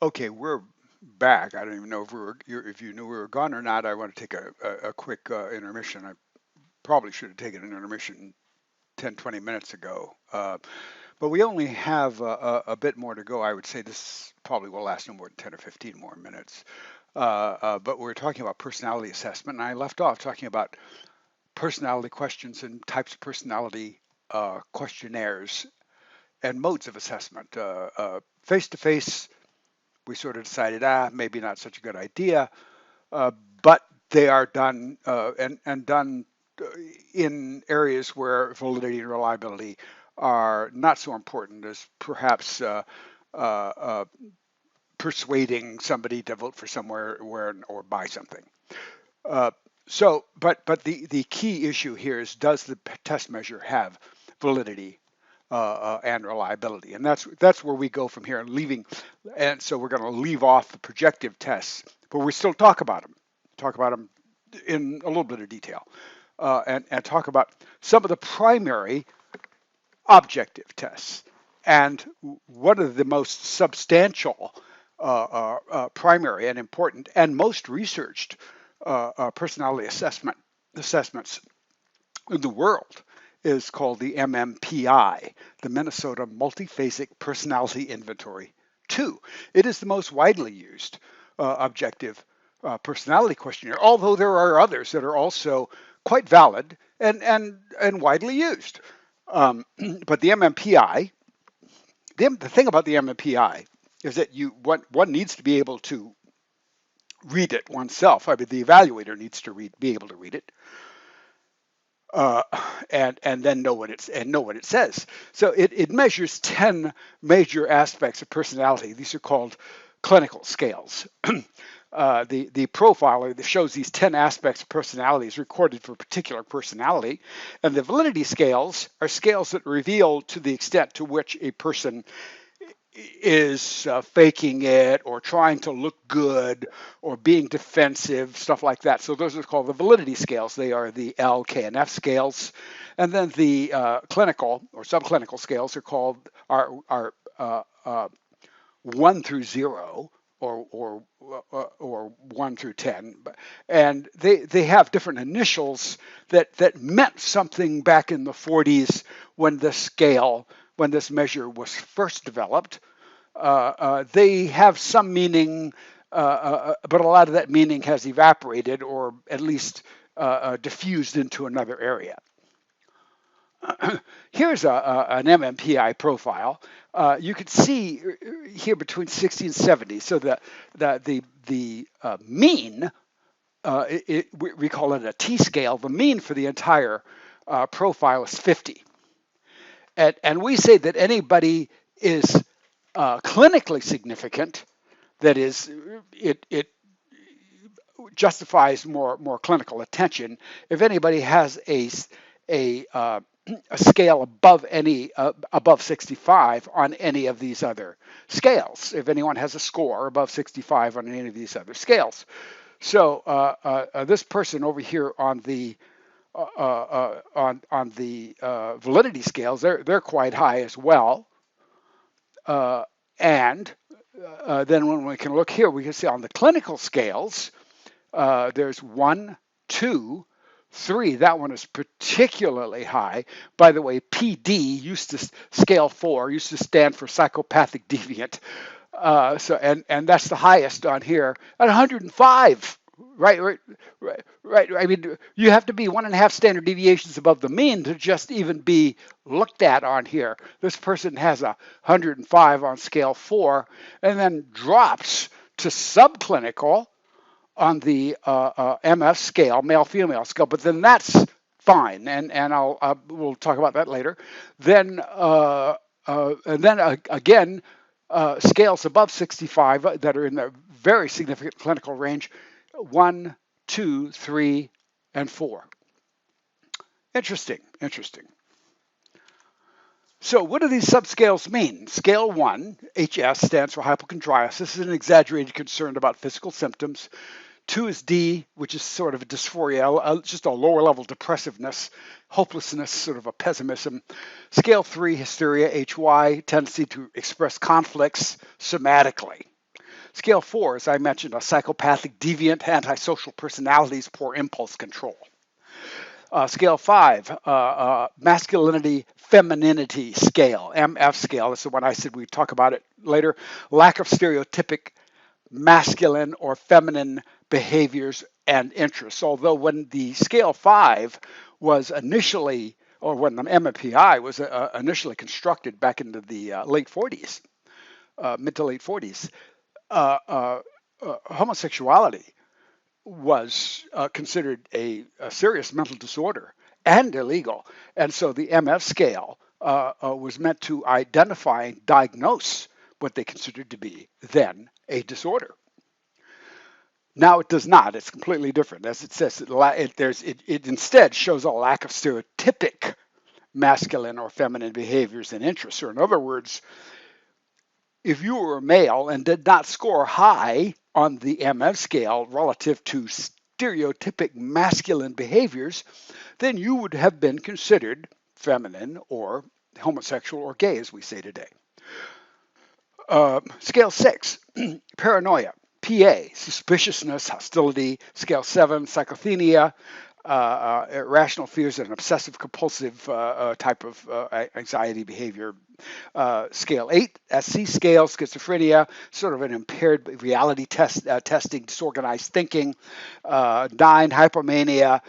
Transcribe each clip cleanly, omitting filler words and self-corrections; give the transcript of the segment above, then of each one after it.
Okay, we're back. I don't even know if if you knew we were gone or not. I want to take a quick intermission. I probably should have taken an intermission 10, 20 minutes ago. But we only have a bit more to go. I would say this probably will last no more than 10 or 15 more minutes. But we're talking about personality assessment, and I left off talking about personality questions and types of personality questionnaires and modes of assessment. Face to face, we sort of decided, maybe not such a good idea, uh, but they are done and done in areas where validity and reliability are not so important as perhaps uh, uh, persuading somebody to vote for somewhere where or buy something. Uh, but the key issue here is, does the test measure have validity and reliability? And that's where we go from here, and leaving. And so we're going to leave off the projective tests, but we still talk about them in a little bit of detail, and talk about some of the primary objective tests. And one of the most substantial, primary and important and most researched personality assessments in the world is called the MMPI, the Minnesota Multiphasic Personality Inventory 2. It is the most widely used objective personality questionnaire, although there are others that are also quite valid and widely used. But the MMPI, the thing about the MMPI is that one needs to be able to read it oneself. I mean, the evaluator needs to be able to read it, uh, and then know what it says. So it measures 10 major aspects of personality. These are called clinical scales. The profiler that shows these 10 aspects of personality is recorded for a particular personality, and the validity scales are scales that reveal to the extent to which a person is faking it or trying to look good or being defensive, stuff like that. So those are called the validity scales. They are the L, K, and F scales. And then the clinical or subclinical scales are 1 through 0 or 1 through 10, and they have different initials that meant something back in the 40s when this measure was first developed. They have some meaning, but a lot of that meaning has evaporated or at least diffused into another area. Here's an MMPI profile. You can see here between 60 and 70. So the mean, we call it a T scale. The mean for the entire profile is 50. And we say that anybody is clinically significant. That is, it justifies more clinical attention if anybody has a a scale above 65 on any of these other scales. If anyone has a score above 65 on any of these other scales. So this person over here on the validity scales, they're quite high as well. Uh, and then when we can look here, we can see on the clinical scales, there's 1, 2, 3. That one is particularly high. By the way, PD used to scale 4 used to stand for psychopathic deviant. And that's the highest on here at 105. Right. I mean, you have to be 1.5 standard deviations above the mean to just even be looked at on here. This person has 105 on scale 4, and then drops to subclinical on the MS scale, male-female scale, but then that's fine, and we'll talk about that later. Then again, scales above 65 that are in the very significant clinical range, 1, 2, 3, and 4. Interesting. So what do these subscales mean? Scale 1, HS, stands for hypochondriasis. This is an exaggerated concern about physical symptoms. 2 is D, which is sort of a dysphoria, just a lower level depressiveness, hopelessness, sort of a pessimism. Scale 3, hysteria, HY, tendency to express conflicts somatically. Scale 4, as I mentioned, a psychopathic, deviant, antisocial personalities, poor impulse control. Scale 5, masculinity, femininity scale, MF scale. That's the one I said we'd talk about it later. Lack of stereotypic masculine or feminine behaviors and interests. Although when the scale 5 was initially, or when the MMPI was initially constructed back into the late 40s, mid to late 40s, homosexuality was considered a serious mental disorder and illegal. And so the MF scale was meant to identify and diagnose what they considered to be then a disorder. Now it does not. It's completely different. As it says, it instead shows a lack of stereotypic masculine or feminine behaviors and interests. Or in other words, if you were a male and did not score high on the MF scale relative to stereotypic masculine behaviors, then you would have been considered feminine or homosexual or gay, as we say today. Scale 6, paranoia. PA, suspiciousness, hostility. Scale 7, psychothenia, irrational fears, and obsessive compulsive type of anxiety behavior. Scale 8, SC scale, schizophrenia, sort of an impaired reality testing, disorganized thinking. 9, hypomania.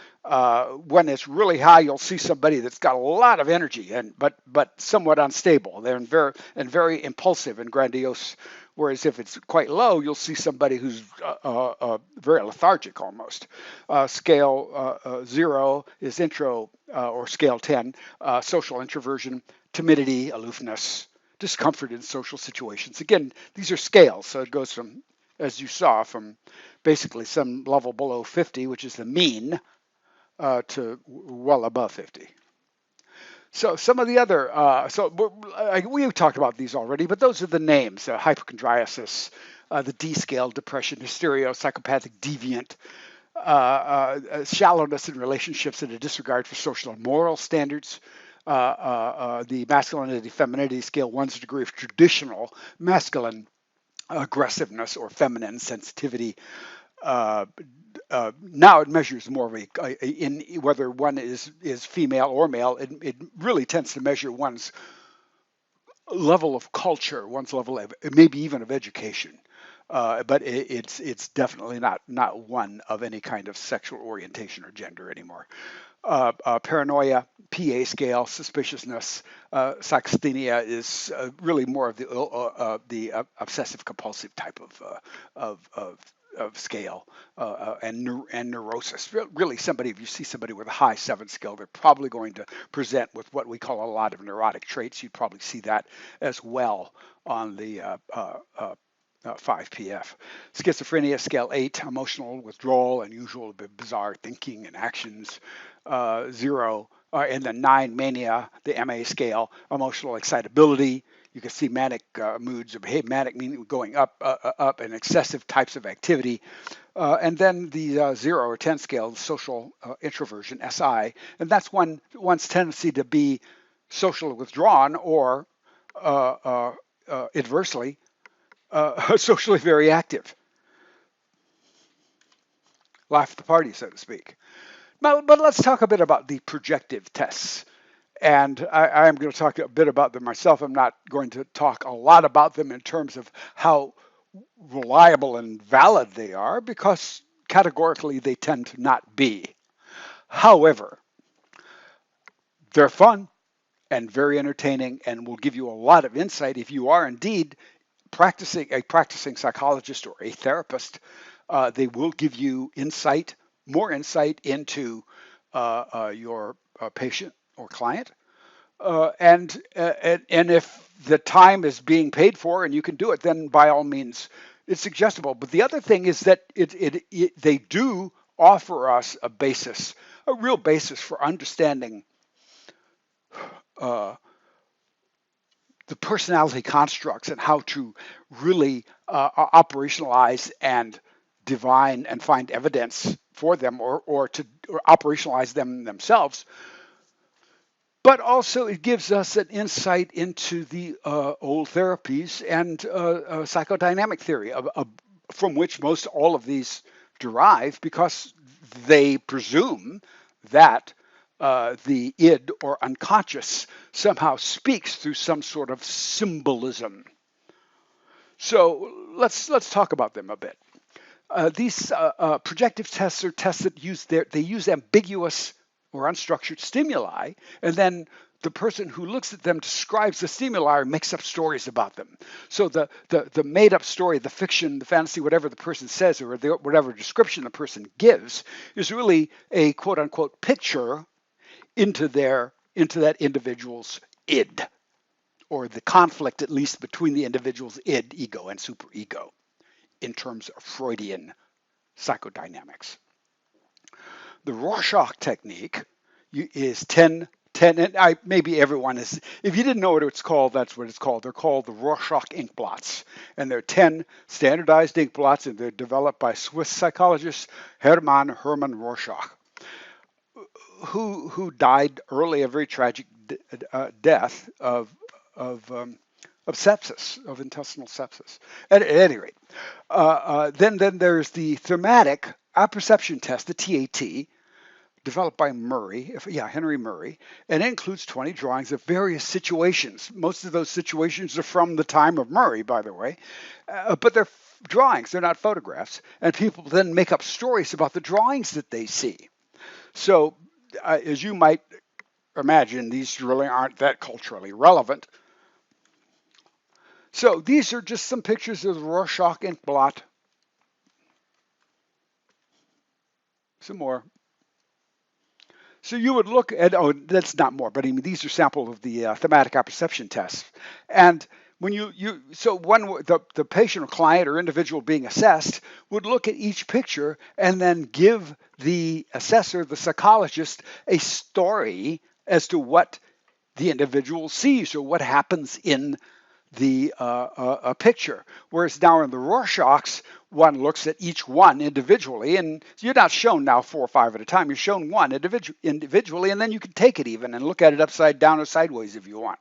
When it's really high, you'll see somebody that's got a lot of energy, but somewhat unstable. They're very impulsive and grandiose. Whereas if it's quite low, you'll see somebody who's very lethargic almost. Scale 0 is intro, or scale 10, social introversion, timidity, aloofness, discomfort in social situations. Again, these are scales, so it goes from, as you saw, from basically some level below 50, which is the mean, to well above 50. So some of the other, we've talked about these already, but those are the names: hypochondriasis, the D scale, depression, hysteria, psychopathic, deviant, shallowness in relationships, and a disregard for social and moral standards. The masculinity femininity scale, one's degree of traditional masculine aggressiveness or feminine sensitivity. Now it measures more of in whether one is female or male. It really tends to measure one's level of culture, one's level of maybe even of education. But it's definitely not one of any kind of sexual orientation or gender anymore. Paranoia, PA scale, suspiciousness, psychasthenia is really more of the obsessive compulsive type of scale, and neurosis. Really, if you see somebody with a high 7 scale, they're probably going to present with what we call a lot of neurotic traits. You'd probably see that as well on the 5PF. Schizophrenia, scale 8, emotional withdrawal, unusual, bizarre thinking and actions. 0, and then 9, mania, the MA scale, emotional excitability. You can see manic moods, or manic meaning going up, and excessive types of activity. And then the 0 or 10 scale, social introversion, SI, and that's one's tendency to be socially withdrawn or adversely socially very active. Life of the party, so to speak. But let's talk a bit about the projective tests. And I am going to talk a bit about them myself. I'm not going to talk a lot about them in terms of how reliable and valid they are, because categorically they tend to not be. However, they're fun and very entertaining and will give you a lot of insight if you are indeed a practicing psychologist or a therapist. They will give you more insight into your patient or client, and if the time is being paid for and you can do it, then by all means it's suggestible. But the other thing is that they do offer us a real basis for understanding the personality constructs and how to really operationalize and divine and find evidence for them, or operationalize them themselves but also it gives us an insight into the old therapies and psychodynamic theory, from which most all of these derive, because they presume that the id or unconscious somehow speaks through some sort of symbolism. So let's talk about them a bit. These projective tests are tests that they use ambiguous or unstructured stimuli, and then the person who looks at them describes the stimuli or makes up stories about them. So the made up story, the fiction, the fantasy, whatever the person says, or whatever description the person gives, is really a quote unquote picture into that individual's id, or the conflict at least between the individual's id, ego, and superego in terms of Freudian psychodynamics. The Rohrschach technique is 10, and maybe everyone is, if you didn't know what it's called, that's what it's called. They're called the Rohrschach ink blots. And they're 10 standardized ink blots, and they're developed by Swiss psychologist Hermann Rorschach, who died early, a very tragic death of sepsis, of intestinal sepsis. At any rate, then there's the thematic apperception test, the TAT, developed by Henry Murray, and it includes 20 drawings of various situations. Most of those situations are from the time of Murray, by the way, but they're drawings, they're not photographs, and people then make up stories about the drawings that they see. So, as you might imagine, these really aren't that culturally relevant. So these are just some pictures of the Rorschach ink blot. Some more. So you would look at, that's not more, but I mean, these are samples of the thematic apperception tests. And when the patient or client or individual being assessed would look at each picture and then give the assessor, the psychologist, a story as to what the individual sees or what happens in the picture. Whereas now in the Rorschachs, one looks at each one individually, and you're not shown now 4 or 5 at a time. You're shown one individually, and then you can take it even and look at it upside down or sideways if you want,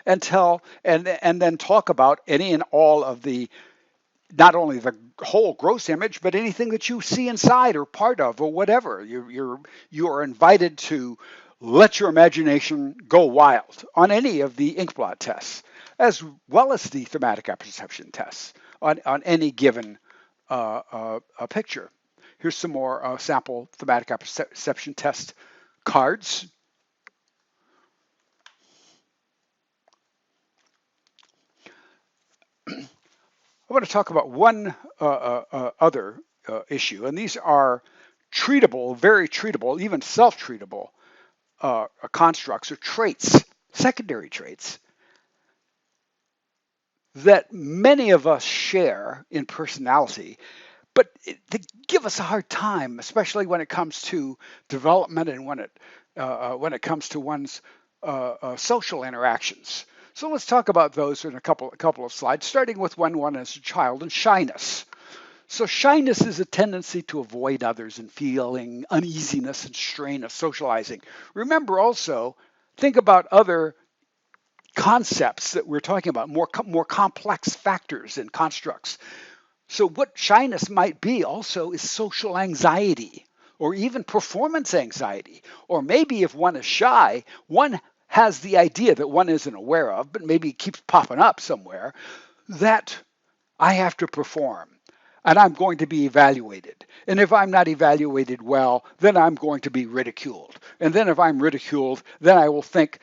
and then talk about any and all of the, not only the whole gross image, but anything that you see inside or part of or whatever. You are invited to let your imagination go wild on any of the inkblot tests, as well as the thematic apperception tests on any given picture. Here's some more sample thematic apperception test cards. I want to talk about one other issue, and these are treatable, very treatable, even self-treatable constructs or traits, secondary traits, that many of us share in personality, but they give us a hard time, especially when it comes to development and when it comes to one's social interactions. So let's talk about those in a couple of slides, starting with one as a child, and shyness. So shyness is a tendency to avoid others and feeling uneasiness and strain of socializing. Remember also, think about other concepts that we're talking about, more complex factors and constructs. So what shyness might be also is social anxiety, or even performance anxiety. Or maybe if one is shy, one has the idea that one isn't aware of, but maybe it keeps popping up somewhere, that I have to perform and I'm going to be evaluated. And if I'm not evaluated well, then I'm going to be ridiculed. And then if I'm ridiculed, then I will think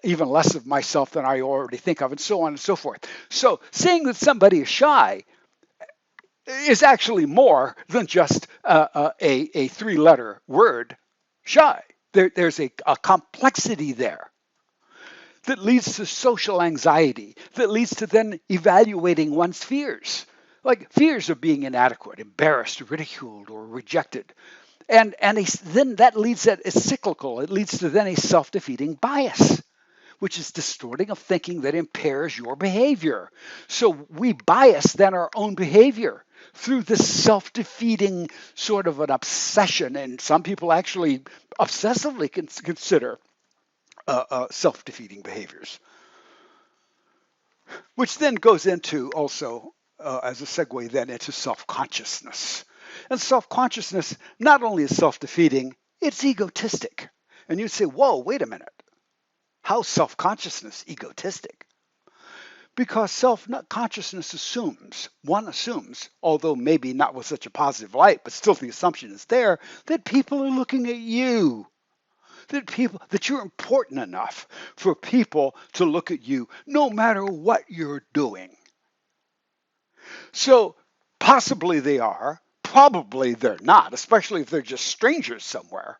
even less of myself than I already think of, and so on and so forth. So saying that somebody is shy is actually more than just a 3-letter word, shy. There's a complexity there that leads to social anxiety, that leads to then evaluating one's fears, like fears of being inadequate, embarrassed, ridiculed, or rejected. And then that leads that is cyclical. It leads to then a self-defeating bias, which is distorting of thinking that impairs your behavior. So we bias then our own behavior through this self-defeating sort of an obsession, and some people actually obsessively consider self-defeating behaviors, which then goes into also as a segue then into self-consciousness. And self-consciousness not only is self-defeating, it's egotistic. And you'd say, whoa, wait a minute. How self-consciousness egotistic? Because self-consciousness one assumes, although maybe not with such a positive light, but still the assumption is there, that people are looking at you, that you're important enough for people to look at you no matter what you're doing. So possibly they are, probably they're not, especially if they're just strangers somewhere.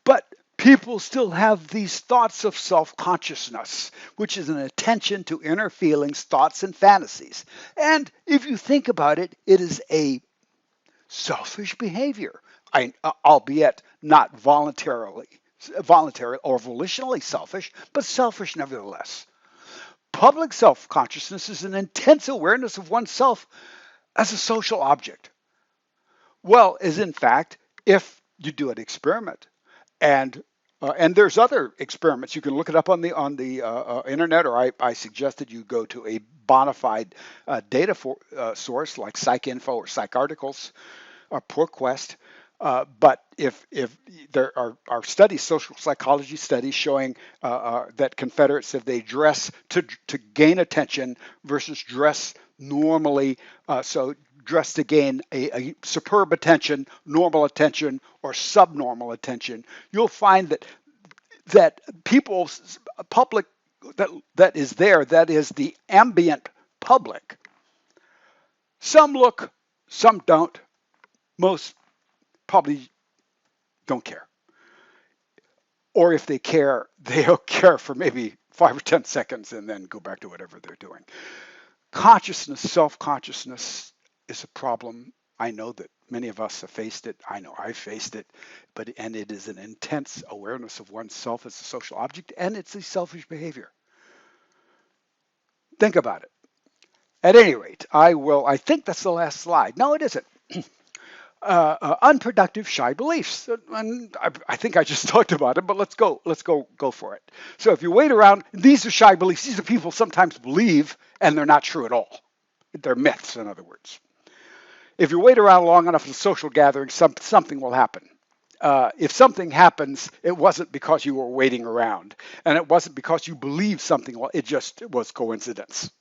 But people still have these thoughts of self-consciousness, which is an attention to inner feelings, thoughts, and fantasies. And if you think about it, it is a selfish behavior, albeit not voluntary or volitionally selfish, but selfish nevertheless. Public self-consciousness is an intense awareness of oneself as a social object. Well, as in fact, if you do an experiment, and there's other experiments, you can look it up on the internet, or I suggested you go to a bona fide data source like PsycInfo or PsycArticles or ProQuest. But if there are studies, social psychology studies showing that Confederates, if they dress to gain attention versus dress normally, so dress to gain a superb attention, normal attention, or subnormal attention, you'll find that people's public that is there, that is the ambient public. Some look, some don't. Most probably don't care. Or if they care, they'll care for maybe 5 or 10 seconds and then go back to whatever they're doing. Consciousness, self-consciousness is a problem. I know that many of us have faced it. I know I've faced it, and it is an intense awareness of oneself as a social object, and it's a selfish behavior. Think about it. At any rate, I think that's the last slide. No, it isn't. Unproductive shy beliefs. And I think I just talked about it, but let's go for it. So if you wait around, these are shy beliefs. These are people sometimes believe, and they're not true at all. They're myths, in other words. If you wait around long enough at a social gathering, something will happen. If something happens, it wasn't because you were waiting around, and it wasn't because you believed something. Well, it just was coincidence.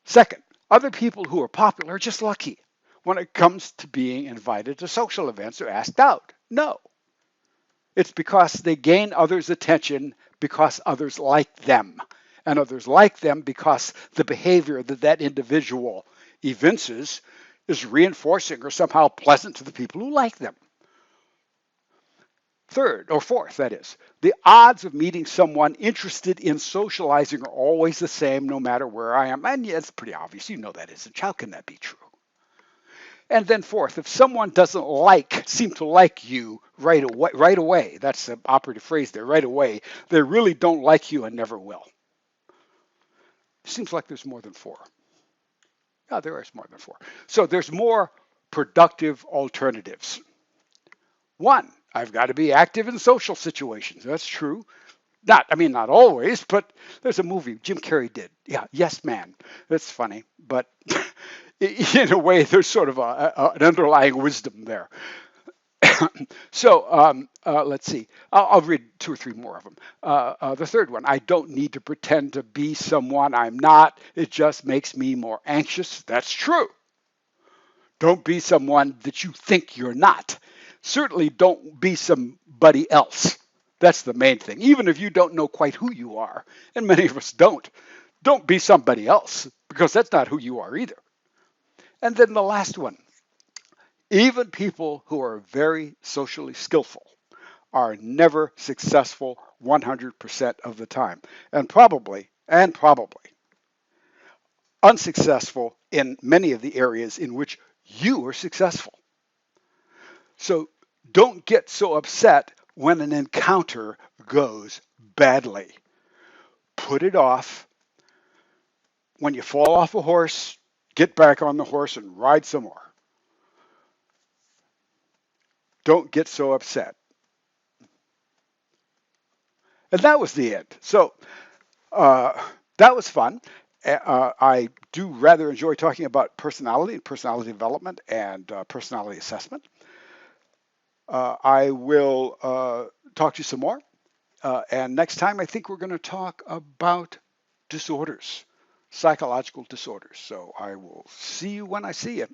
Second, other people who are popular are just lucky when it comes to being invited to social events or asked out. No. It's because they gain others' attention because others like them. And others like them because the behavior that individual evinces is reinforcing or somehow pleasant to the people who like them. Third, or fourth, that is, the odds of meeting someone interested in socializing are always the same no matter where I am. And yeah, it's pretty obvious. You know that isn't. How can that be true? And then fourth, if someone doesn't seem to like you right away, that's the operative phrase there, right away, they really don't like you and never will. Seems like there's more than four. Yeah, there is more than four. So there's more productive alternatives. One, I've got to be active in social situations. That's true. Not always, but there's a movie Jim Carrey did. Yeah, Yes Man. That's funny, but in a way, there's sort of an underlying wisdom there. So let's see. I'll read 2 or 3 more of them. The third one, I don't need to pretend to be someone I'm not. It just makes me more anxious. That's true. Don't be someone that you think you're not. Certainly don't be somebody else. That's the main thing. Even if you don't know quite who you are, and many of us don't be somebody else, because that's not who you are either. And then the last one, even people who are very socially skillful are never successful 100% of the time, and probably unsuccessful in many of the areas in which you are successful. So don't get so upset when an encounter goes badly. Put it off. When you fall off a horse, get back on the horse and ride some more. Don't get so upset. And that was the end. So uh, that was fun. I do rather enjoy talking about personality and personality development and personality assessment. I will talk to you some more. And next time, I think we're going to talk about disorders, psychological disorders. So I will see you when I see you.